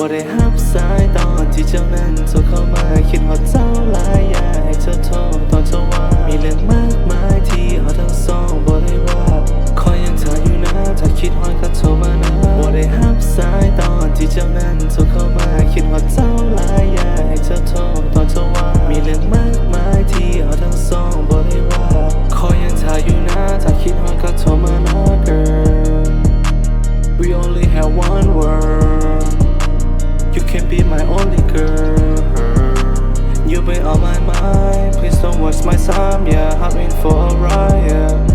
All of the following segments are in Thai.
บ่ได้รับสายตอนที่เจ้านั้นโทรเข้ามาคิดฮอดเจ้าหลายอยากให้เจ้าโทรตอนเจ้าว่ามีเรื่องมากมายที่ฮอดทั้งสองบ่ได้ว่าคอยยังท่าอยู่นะถ้าคิดฮอดก็โทรมานะบ่ได้รับสายตอนที่เจ้านั้นโทรเข้ามาคิดฮอดเจ้าหลายอยากให้เจ้าโทรตอนเจ้าว่ามีเรื่องมากมายที่ฮอดทั้งสองบ่ได้ว่าคอยยังท่าอยู่นะถ้าคิดฮอดก็โทรมานะ girl we only have one world You can be my only girl. You be on my mind. Please don't waste my time. Yeah, I'm in for a ride. Yeah.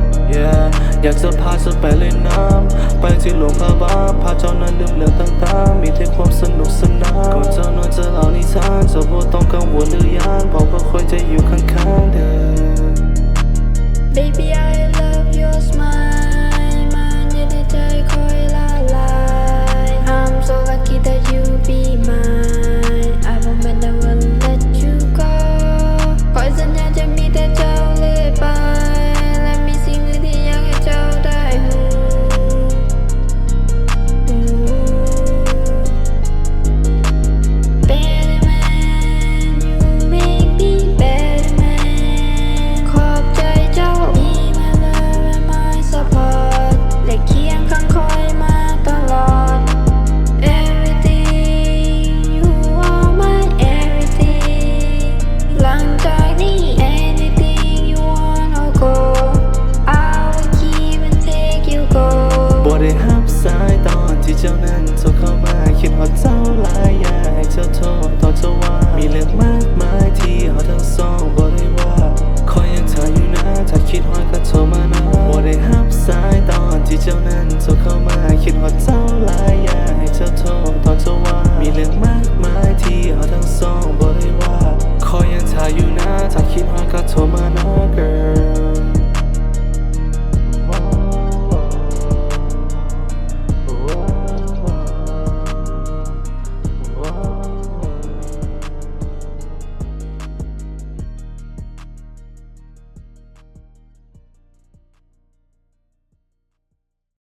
อยากจะพาเธอไปเล่นน้ำไปที่หลวงพระบางพาเจ้านั้นลืมเรื่องต่างๆมีแต่ความสนุกสนานก่อนเจ้านอนจะเล่านิทานเจ้าบ่ต้องกังวลหรือยานบอกว่า